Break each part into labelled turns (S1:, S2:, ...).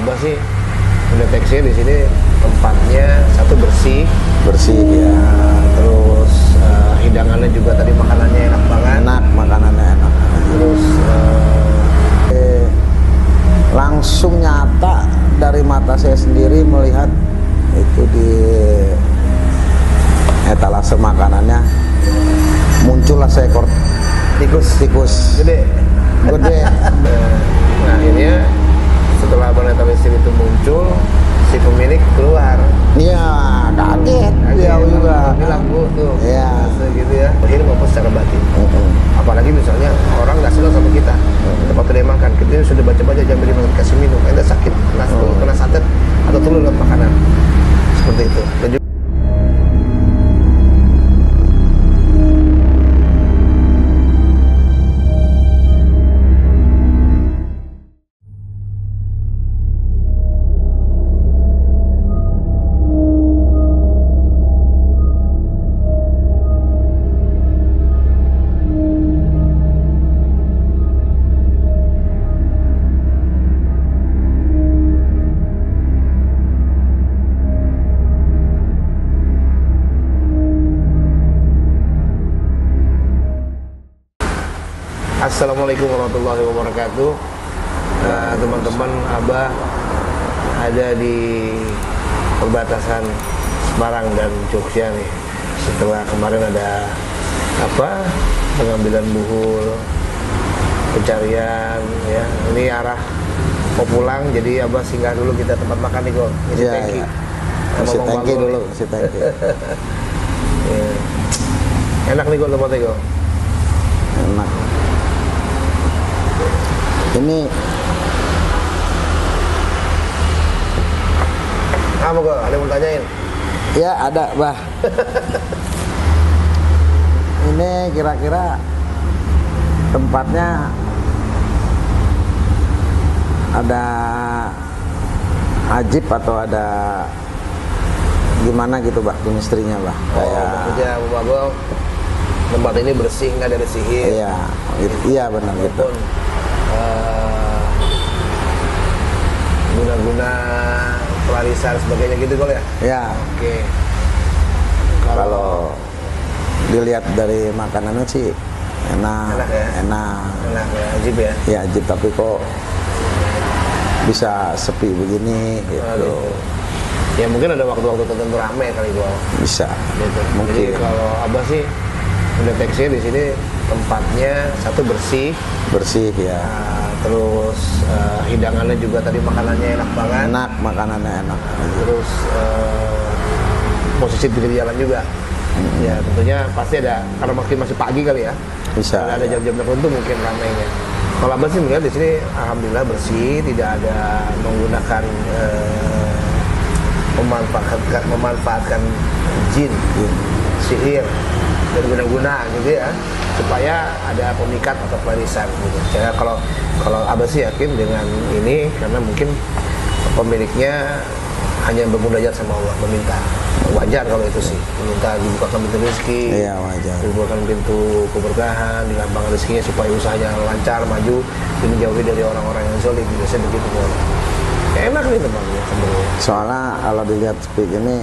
S1: Abah sih mendeteksi di sini tempatnya satu bersih
S2: ya,
S1: terus hidangannya juga tadi makanannya enak banget.
S2: makanannya enak.
S1: Terus
S2: langsung nyata dari mata saya sendiri melihat itu di etalase makanannya muncullah seekor tikus
S1: gede. Nah akhirnya setelah abang etalase itu muncul, si pemilik keluar.
S2: Iya, kaget dia juga.
S1: Bilang bu tuh,
S2: iya,
S1: gitu ya. Akhirnya maupun secara batin. Apalagi misalnya orang nggak senang sama kita, tempat dia makan, kita sudah baca-baca jam 5 dikasih minum, anda sakit, kena santet atau telur lewat makanan, seperti itu. Dan juga Assalamualaikum warahmatullahi wabarakatuh. Teman-teman, Abah ada di perbatasan Semarang dan Jogja nih. Setelah kemarin ada pengambilan buhul, pencarian ya. Ini arah mau pulang, jadi Abah singgah dulu kita tempat makan nih kok.
S2: Iya. Isi tangki dulu, isi tangki.
S1: Ya. Enak nih kok tempatnya kok.
S2: Enak. Ini
S1: apa kok? Ada yang mau tanyain?
S2: ya ada, Bah. Ini kira-kira tempatnya ada ajib atau ada gimana gitu, Bah, chemistry-nya, Bah? Kayak
S1: maksudnya Abang tempat ini bersih, nggak ada sihir.
S2: Iya, iya benar gitu.
S1: Guna-guna pelarisan sebagainya gitu kok ya?
S2: Ya.
S1: Oke.
S2: Kalau dilihat dari makanannya sih enak ya?
S1: Enak ya, ajib ya?
S2: Ya ajib, tapi kok bisa sepi begini gitu.
S1: Aduh. Ya mungkin ada waktu-waktu tertentu rame kali gua.
S2: Bisa.
S1: Gitu.
S2: Mungkin.
S1: Jadi kalau Abah sih mendeteksi di sini tempatnya satu bersih ya. Terus hidangannya juga tadi makanannya enak banget.
S2: Makanannya enak.
S1: Terus posisi pinggir jalan juga. Ya tentunya pasti ada, karena masih pagi kali ya.
S2: Bisa.
S1: Ada jam-jam tertentu mungkin ramainya. Kalau Abah sih melihat di sini alhamdulillah bersih, tidak ada menggunakan memanfaatkan jin, sihir dan guna-guna gitu ya, supaya ada pemikat atau pelarisan gitu. Jadi kalau Abah sih yakin dengan ini, karena mungkin pemiliknya hanya bermunajat sama Allah, meminta. Wajar kalau itu sih, meminta dibukakan pintu rezeki.
S2: Iya, wajar.
S1: Dibukakan pintu keberkahan, dilambangkan rezekinya supaya usahanya lancar, maju, dan menjauhi dari orang-orang yang zalim. Biasanya begitu kok. Enak nih tempatnya sebenarnya.
S2: Soalnya kalau dilihat sepi ini,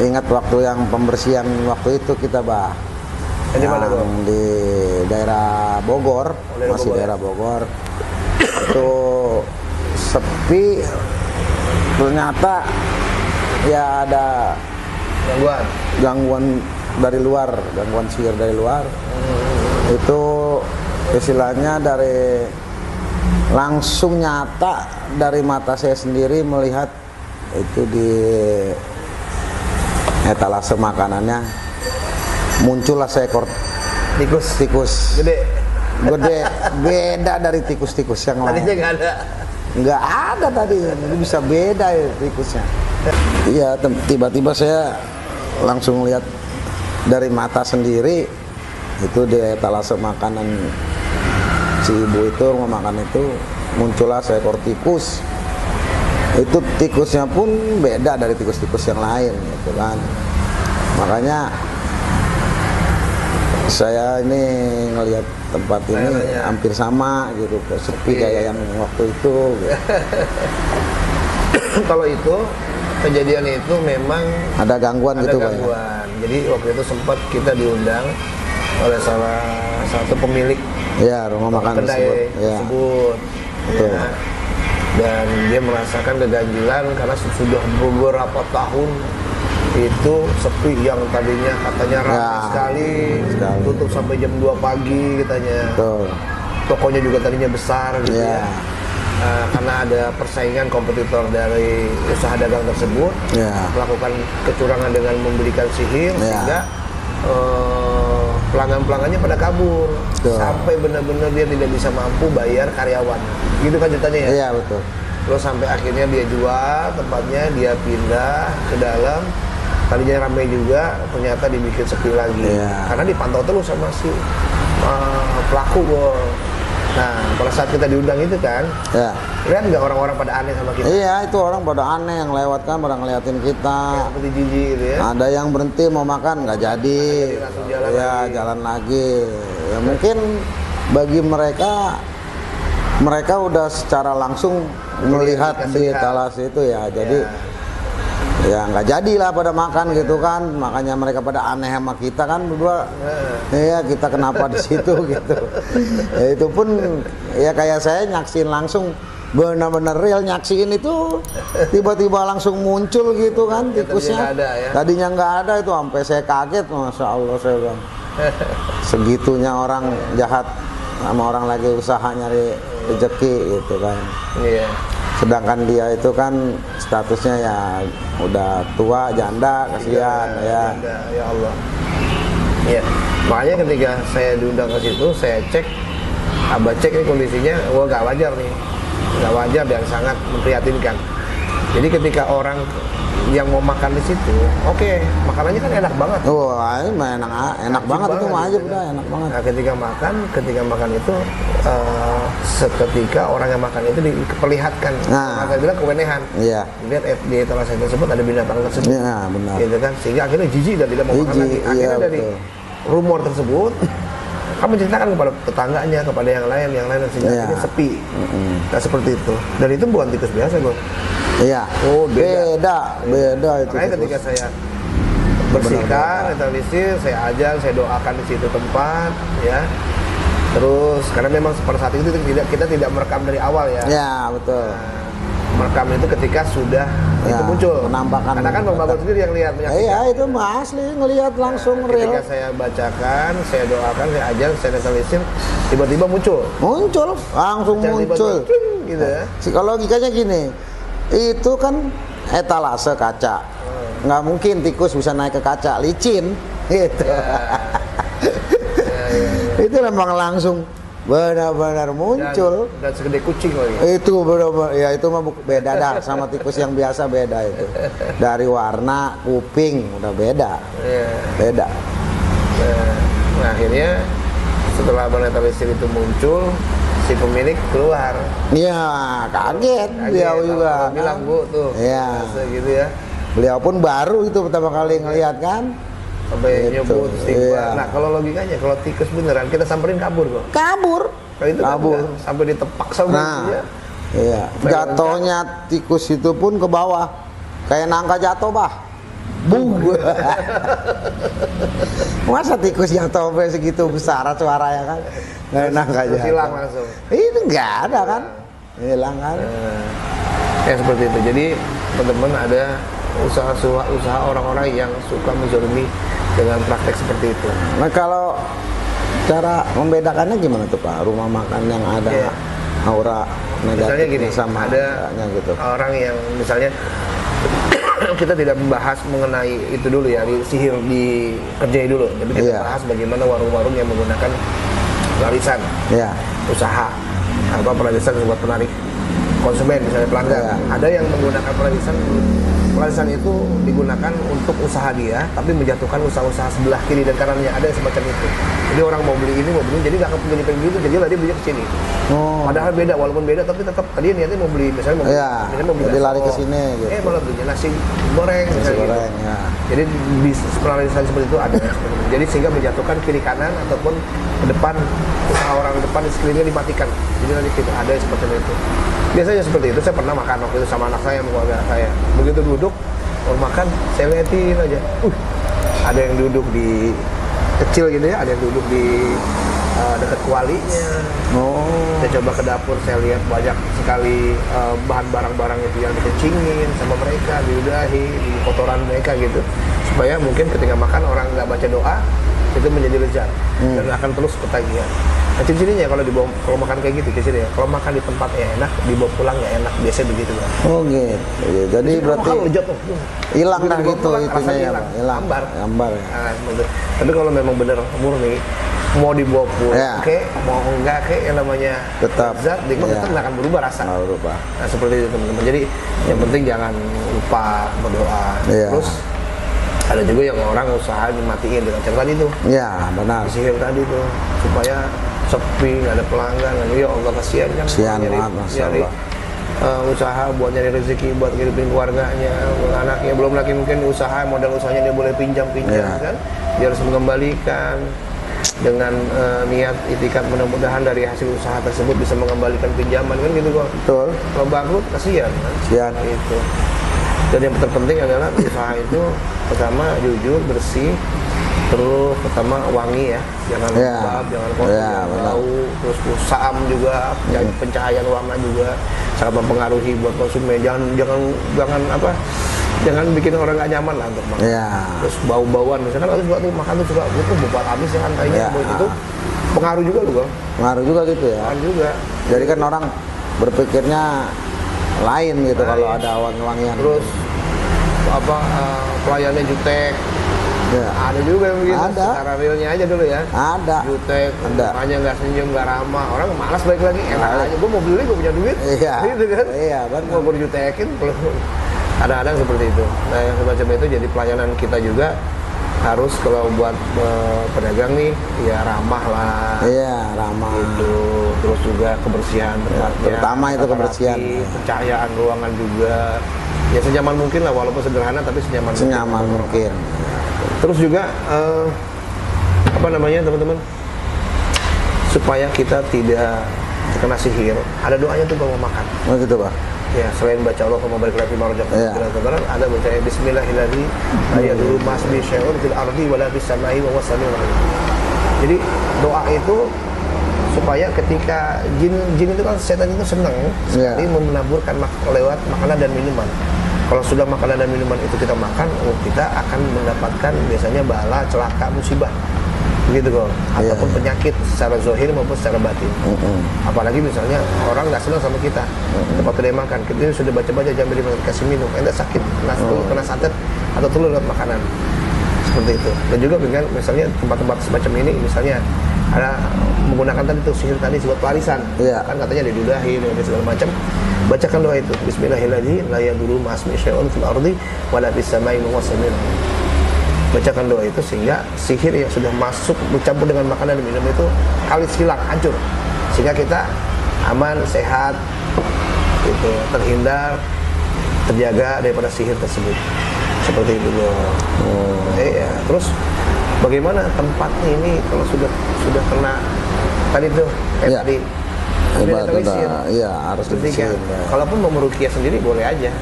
S2: ingat waktu yang pembersihan waktu itu kita, Bah.
S1: Di mana, Bro?
S2: Di daerah Bogor, daerah Bogor. Itu sepi, ternyata ya ada gangguan dari luar, gangguan sihir dari luar. Itu istilahnya dari langsung nyata dari mata saya sendiri melihat itu di etalase makanannya muncullah seekor tikus
S1: gede,
S2: beda dari tikus-tikus yang lain.
S1: Tadinya
S2: nggak ada tadi, jadi bisa beda ya tikusnya. Iya, tiba-tiba saya langsung lihat dari mata sendiri itu di etalase makanan si ibu itu, rumah makan itu muncullah seekor tikus. Itu tikusnya pun beda dari tikus-tikus yang lain gitu kan. Makanya Saya ini ngelihat tempat ini hampir sama gitu, sepi kayak yang waktu itu. Gitu.
S1: Kalau itu kejadian itu memang
S2: Ada gangguan
S1: ada
S2: gitu Pak.
S1: gangguan. Jadi waktu itu sempat kita diundang oleh salah satu pemilik
S2: Ya, rumah makan
S1: kedai
S2: tersebut. Ya.
S1: tersebut.
S2: Betul.
S1: Ya. Dan dia merasakan keganjilan karena sudah beberapa tahun itu sepi, yang tadinya katanya ramai sekali, tutup sampai jam 2 pagi katanya.
S2: Betul.
S1: Tokonya juga tadinya besar gitu
S2: Ya.
S1: ya. Karena ada persaingan kompetitor dari usaha dagang tersebut
S2: Ya.
S1: melakukan kecurangan dengan memberikan sihir,
S2: Ya.
S1: sehingga pelanggan-pelanggannya pada kabur.
S2: Betul.
S1: Sampai benar-benar dia tidak bisa mampu bayar karyawan, gitu kan ceritanya ya.
S2: Iya, betul.
S1: Terus sampai akhirnya dia jual tempatnya, dia pindah ke dalam. Tadinya ramai juga, ternyata dibikin sepi lagi.
S2: Iya.
S1: Karena dipantau terus sama si pelaku. Nah, pada saat kita diundang itu kan,
S2: Ya.
S1: lihat nggak orang-orang pada aneh sama kita?
S2: Iya, itu orang pada aneh yang lewat kan, pada ngeliatin kita.
S1: Seperti jijik gitu ya.
S2: Ada yang berhenti mau makan nggak jadi.
S1: langsung jalan
S2: Ya,
S1: lagi.
S2: jalan lagi. Ya mungkin bagi mereka udah secara langsung melihat di etalase itu ya. Jadi ya nggak jadilah pada makan gitu kan, makanya mereka pada aneh sama kita kan berdua. Iya, kita kenapa di situ gitu. Ya, itu pun ya kayak saya nyaksiin langsung, benar-benar real nyaksiin itu, tiba-tiba langsung muncul gitu kan tikusnya. Tadinya nggak ada itu, sampai saya kaget, masya Allah saya bilang. Segitunya orang jahat sama orang lagi usaha nyari rezeki gitu kan.
S1: Iya.
S2: Sedangkan dia itu kan statusnya ya udah tua, janda, kasihan ya.
S1: Ya Allah. Ya, makanya ketika saya diundang ke situ, saya cek, abah cek ini kondisinya, wah nggak wajar nih, nggak wajar dan sangat memprihatinkan. Jadi ketika orang yang mau makan di situ, oke, makanannya kan enak banget.
S2: Wah, ini mah enak banget itu mah aja udah enak banget.
S1: Nah, ketika makan itu seketika orang yang makan itu diperlihatkan, maka bilang kewenehan.
S2: Iya.
S1: Lihat di etalase tersebut ada binatang tersebut.
S2: Iya, benar.
S1: Gitu kan, sehingga akhirnya jijik dan tidak mau makan lagi. Akhirnya dari rumor tersebut, kamu ceritakan kepada tetangganya, kepada yang lain sehingga akhirnya sepi. Nah, seperti itu. Dan itu bukan tikus biasa, Bro.
S2: Iya.
S1: Oh,
S2: beda itu.
S1: Makanya ketika saya bersihkan, netralisir, saya ajar, saya doakan di situ tempat, ya. Terus karena memang pada saat itu kita tidak merekam dari awal ya.
S2: Ya, betul.
S1: Merekam itu ketika sudah
S2: Ya,
S1: itu muncul.
S2: penampakan.
S1: Karena kan Bang Bagol sendiri yang lihat menyaksikan.
S2: Iya, itu mah asli ngelihat langsung real.
S1: Ketika saya bacakan, saya doakan, saya ajar, saya netralisir, tiba-tiba muncul.
S2: Langsung muncul.
S1: Gitu ya.
S2: Psikologikanya gini, itu kan etalase kaca, nggak mungkin tikus bisa naik ke kaca, licin gitu. Itu memang langsung benar-benar muncul
S1: dan segede kucing lagi.
S2: Itu benar-benar ya, itu mah beda dah sama tikus yang biasa, beda itu dari warna, kuping udah beda. Beda.
S1: Nah, akhirnya setelah menetralisir itu muncul, si pemilik keluar.
S2: Iya, kaget beliau juga.
S1: Bilang, Bu, tuh.
S2: Iya.
S1: Gitu ya.
S2: Beliau pun baru itu pertama kali ngelihat kan.
S1: Sampai
S2: Gitu.
S1: nyebut tikus.
S2: Iya.
S1: Nah, kalau logikanya kalau tikus beneran kita samperin kabur kok.
S2: Kabur.
S1: Kalau itu
S2: Kabur.
S1: Kan sampai ditepak sama dia.
S2: Iya. Jatuhnya tikus itu pun ke bawah. Kayak nangka jatuh, Bah. Bung. Masa tikus jatuh sampai segitu besar suaranya kan? Nangka jatuh.
S1: Hilang langsung.
S2: Itu enggak ada kan? Hilang kan?
S1: Ya seperti itu. Jadi teman-teman ada usaha orang-orang yang suka menzalimi dengan praktek seperti itu.
S2: Nah, kalau cara membedakannya gimana tuh Pak? Rumah makan yang ada aura
S1: Misalnya gini,
S2: negatif sama
S1: ada
S2: gitu.
S1: orang yang misalnya kita tidak membahas mengenai itu dulu ya, di sihir di kerjai dulu. Tapi kita bahas bagaimana warung-warung yang menggunakan pelarisan,
S2: Iya.
S1: usaha atau pelarisan buat penarik konsumen, misalnya pelanggan.
S2: Ya.
S1: Ada yang menggunakan pelarisan. Pelarisan itu digunakan untuk usaha dia, tapi menjatuhkan usaha-usaha sebelah kiri dan kanannya. Ada yang semacam itu. Jadi orang mau beli ini, jadi nggak kepilih begitu, jadi lah dia beli ke sini.
S2: Oh.
S1: Padahal beda, walaupun beda, tapi tetap tadi niatnya mau beli, misalnya mau beli
S2: jadi
S1: bakso.
S2: lari ke sini gitu.
S1: Malah belinya nasi goreng,
S2: Nasi
S1: misalnya
S2: goreng,
S1: gitu.
S2: ya.
S1: Jadi di pelarisan seperti itu ada. Jadi sehingga menjatuhkan kiri kanan ataupun ke depan, usaha orang depan di sekelilingnya dimatikan. Jadi nanti kita ada seperti itu. Biasanya seperti itu. Saya pernah makan waktu itu sama anak saya, sama keluarga saya. Begitu duduk, mau makan, saya liatin aja. Ada yang duduk di kecil gitu ya, ada yang duduk di dekat kualinya.
S2: Oh.
S1: Saya coba ke dapur, saya lihat banyak sekali bahan barang-barang itu yang dikencingin sama mereka, diudahi, di kotoran mereka gitu. Supaya mungkin ketika makan orang nggak baca doa, itu menjadi lezat dan akan terus ketagihan. Nah, ciri-cirinya kalau makan kayak gitu, ciri-cirinya kalau makan di tempat ya enak, dibawa pulang ya enak, biasanya begitu kan.
S2: Oh gitu. Ya, jadi berarti hilang dah gitu itunya ya, Pak. Hilang. Hambar ya.
S1: Nah, betul. Tapi kalau memang benar murni, mau dibawa pulang, mau enggak yang namanya
S2: tetap
S1: zat, tetap nggak akan berubah rasa.
S2: Nggak berubah.
S1: Nah, seperti itu teman-teman. Jadi yang penting jangan lupa berdoa. Terus ada juga yang orang usaha dimatiin dengan cara tadi tuh.
S2: Iya, benar.
S1: Sihir tadi tuh supaya sepi, nggak ada pelanggan. Ya Allah, kasihan kan.
S2: Kasihan banget, Masya Allah.
S1: Usaha buat nyari rezeki, buat ngidupin keluarganya, buat anaknya. Belum lagi mungkin usaha, modal usahanya dia boleh pinjam-pinjam kan. Dia harus mengembalikan dengan niat itikat, mudah-mudahan dari hasil usaha tersebut bisa mengembalikan pinjaman kan gitu kok.
S2: Betul.
S1: Kalau bangkrut kasihan kan.
S2: Kasihan
S1: itu. Dan yang terpenting adalah usaha itu pertama jujur, bersih, terus pertama wangi ya, jangan lembab, jangan kotor, jangan bau, terus saam juga, pencahayaan warna juga sangat mempengaruhi buat konsumen. Jangan bikin orang nggak nyaman lah untuk makan. Terus bau-bauan, misalkan harus buat makan tuh suka itu buat habis ya lantainya, itu pengaruh juga loh.
S2: Pengaruh juga gitu ya.
S1: Pengaruh juga.
S2: Jadi kan orang berpikirnya lain gitu kalau ada wangi-wangian.
S1: Terus pelayannya jutek.
S2: Ya.
S1: Ada juga yang begitu.
S2: Ada.
S1: Secara realnya aja dulu ya.
S2: Ada.
S1: Jutek, mukanya nggak senyum, nggak ramah. Orang malas balik lagi. Enak aja. Gue mau beli, gue punya duit.
S2: Iya.
S1: Gitu kan.
S2: Iya, benar.
S1: Mau dijutekin. Kadang-kadang seperti itu. Nah, yang semacam itu jadi pelayanan kita juga harus kalau buat pedagang nih ya ramah lah.
S2: Iya, ramah.
S1: Itu terus juga kebersihan tempatnya.
S2: Terutama itu kebersihan.
S1: Pencahayaan ruangan juga. Ya senyaman mungkin lah, walaupun sederhana tapi senyaman
S2: mungkin.
S1: Terus juga teman-teman, supaya kita tidak terkena sihir, ada doanya tuh kalau mau makan.
S2: Oh gitu, Pak.
S1: Ya, selain baca Allahumma barik lana fima razaqtana, ada baca bismillahirrahmanirrahim, la yadurru ma'asmi syai'un fil ardi wala fis samai wa huwas samiul alim. Jadi doa itu supaya ketika jin itu kan setan itu senang sekali menaburkan lewat makanan dan minuman. Kalau sudah makanan dan minuman itu kita makan, kita akan mendapatkan biasanya bala, celaka, musibah. Begitu kok. Ataupun penyakit secara zahir maupun secara batin. Apalagi misalnya orang nggak senang sama kita. Tempat kedai makan, kita sudah baca-baca jangan dikasih minum. Anda sakit, kena santet atau telur lewat makanan. Seperti itu. Dan juga dengan misalnya tempat-tempat semacam ini, misalnya ada menggunakan tadi tuh sihir tadi buat pelarisan. Kan katanya didudahi dan segala macam. Bacakan doa itu. Bismillahirrahmanirrahim. La yadurru ma'asmi syai'un fil ardi wala fis samai wa huwas samiul alim. Bacakan doa itu sehingga sihir yang sudah masuk bercampur dengan makanan dan minum itu kalis hilang, hancur. Sehingga kita aman, sehat, gitu, terhindar, terjaga daripada sihir tersebut. Seperti itu loh. Terus bagaimana tempat ini kalau sudah kena tadi tuh tadi
S2: harus dibersihin.
S1: Kalaupun mau meruqyah sendiri boleh aja.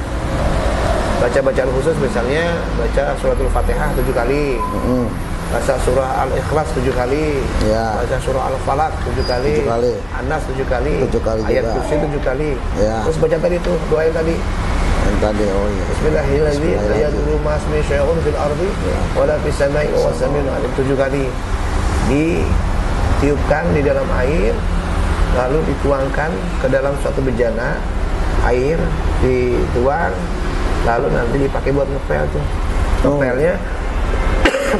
S1: Baca bacaan khusus misalnya baca suratul Fatihah 7 kali. Baca surah Al-Ikhlas 7 kali. Baca surah Al-Falaq 7 kali. An-Nas 7 kali. Ayat Kursi 7 kali. Terus baca tadi tuh doa yang tadi. Bismillahirrahmanirrahim. La yadurru ma'asmi syai'un fil ardi wala fis samai wa huwas samiul alim 7 kali. Ditiupkan di dalam air, lalu dituangkan ke dalam suatu bejana air, dituang, lalu nanti dipakai buat ngepel tuh. Ngepelnya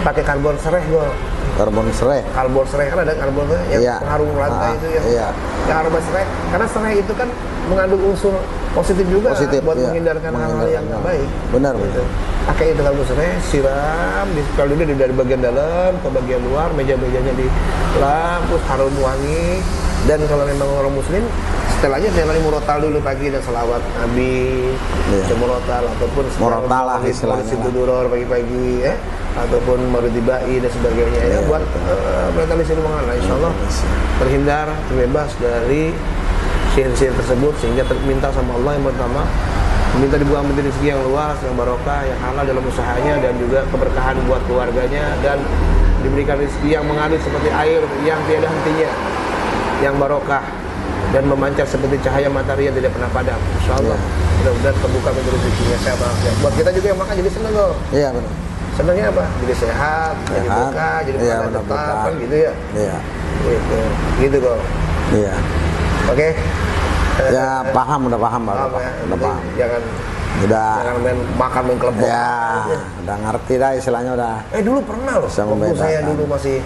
S1: pakai karbon sereh
S2: karbon serai.
S1: Karbon serai kan ada karbon yang
S2: Iya.
S1: pengharum lantai itu yang
S2: Iya.
S1: karbon serai. Karena serai itu kan mengandung unsur positif juga
S2: Positif,
S1: buat
S2: iya.
S1: menghindarkan hal-hal yang nggak baik.
S2: Benar,
S1: Gitu.
S2: benar.
S1: Pakai itu karbon serai, siram, kalau dulu dari bagian dalam ke bagian luar, meja-mejanya dilap, terus harum wangi. Dan kalau memang orang muslim, setelahnya saya lagi murotal dulu pagi dan selawat Nabi,
S2: Iya.
S1: murotal ataupun
S2: Murotal lah istilahnya
S1: Situ Duror pagi-pagi ya, ataupun Marudibai dan sebagainya ya,
S2: Iya.
S1: buat bertali silumangan lah, insya Allah terhindar, terbebas dari sihir-sihir tersebut, sehingga minta sama Allah yang pertama, minta dibuang menjadi rezeki yang luas, yang barokah, yang halal dalam usahanya, dan juga keberkahan buat keluarganya, dan diberikan rezeki yang mengalir seperti air yang tiada hentinya, yang barokah dan memancar seperti cahaya matahari yang tidak pernah padam. Insya Allah mudah-mudahan terbuka pintu rezekinya. Saya ya, buat kita juga yang makan jadi seneng kok.
S2: Iya benar.
S1: Senengnya apa? Jadi sehat, jadi berkah, jadi
S2: Iya,
S1: makanan
S2: benar,
S1: tetap
S2: berkah.
S1: kan gitu ya.
S2: Iya.
S1: Gitu kok.
S2: Iya.
S1: Oke.
S2: Ya paham, udah paham Pak.
S1: Paham ya.
S2: Udah paham.
S1: Jangan
S2: Udah.
S1: main makan main kelepok.
S2: Ya, udah ngerti dah istilahnya udah.
S1: Dulu pernah loh.
S2: Bisa
S1: Waktu saya
S2: membedakan.
S1: dulu masih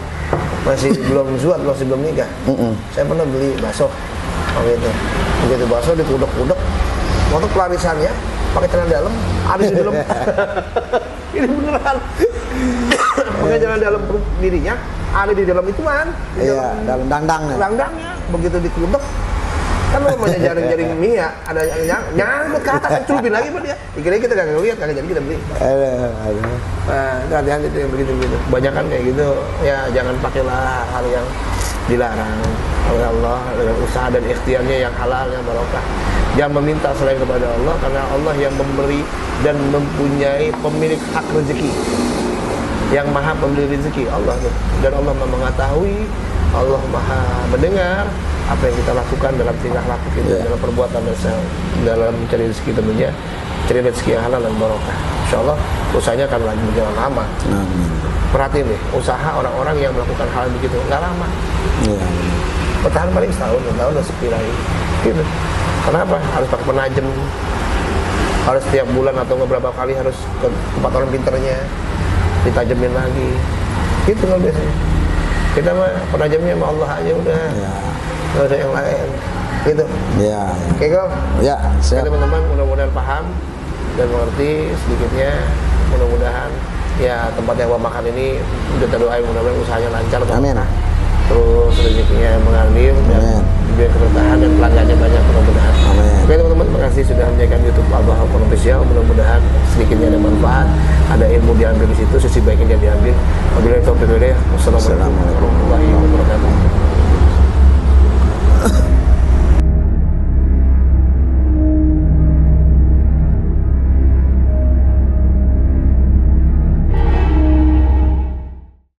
S1: belum zuat, masih belum nikah. Saya pernah beli bakso. Gitu. Begitu bakso dikudek-kudek. Waktu pelarisannya pakai celana dalam, ada di dalam. Ini beneran. Pakai celana dalam perut dirinya, ada di dalam ituan.
S2: Iya, dalam dandangnya.
S1: Dandangnya begitu dikudek. Kan namanya jaring-jaring mie ya, ada yang nyangkut ke atas, celupin lagi Pak dia. Dikira kita kagak lihat, kagak jadi kita beli.
S2: Aduh.
S1: Nah, itu hati-hati tuh yang begitu-begitu. Banyakan kayak gitu, ya jangan pakailah hal yang dilarang oleh Allah dengan usaha dan ikhtiarnya yang halal, yang barokah. Jangan meminta selain kepada Allah, karena Allah yang memberi dan mempunyai pemilik hak rezeki, yang maha pemberi rezeki, Allah tuh. Dan Allah maha mengetahui, Allah maha mendengar apa yang kita lakukan dalam tingkah laku kita, dalam perbuatan dan dalam mencari rezeki, tentunya cari rezeki yang halal dan barokah. Insya Allah usahanya akan lagi berjalan lama. Perhatiin deh, usaha orang-orang yang melakukan hal begitu nggak lama.
S2: Iya.
S1: Bertahan paling setahun udah sepi lagi. Gitu. Kenapa? Harus pakai penajem. Harus setiap bulan atau beberapa kali harus ke tempat orang pinternya, ditajemin lagi. Gitu kan biasanya. Kita mah penajamnya sama Allah aja udah.
S2: Ya.
S1: Nggak ada yang lain. Gitu.
S2: Iya.
S1: Oke kok.
S2: Ya,
S1: Oke,
S2: siap.
S1: teman-teman, mudah-mudahan paham dan mengerti sedikitnya. Mudah-mudahan ya tempat yang gua makan ini kita doain mudah-mudahan usahanya lancar.
S2: Amin.
S1: Terus rezekinya mengalir dan biar keberkahan dan pelanggannya banyak mudah-mudahan.
S2: Amin.
S1: Oke teman-teman, terima kasih sudah menyaksikan YouTube Al-Bahar Official. Mudah-mudahan sedikitnya ada manfaat, ada ilmu diambil di situ, sisi baiknya diambil. Wabillahi taufiq wal hidayah. Wassalamualaikum warahmatullahi wabarakatuh.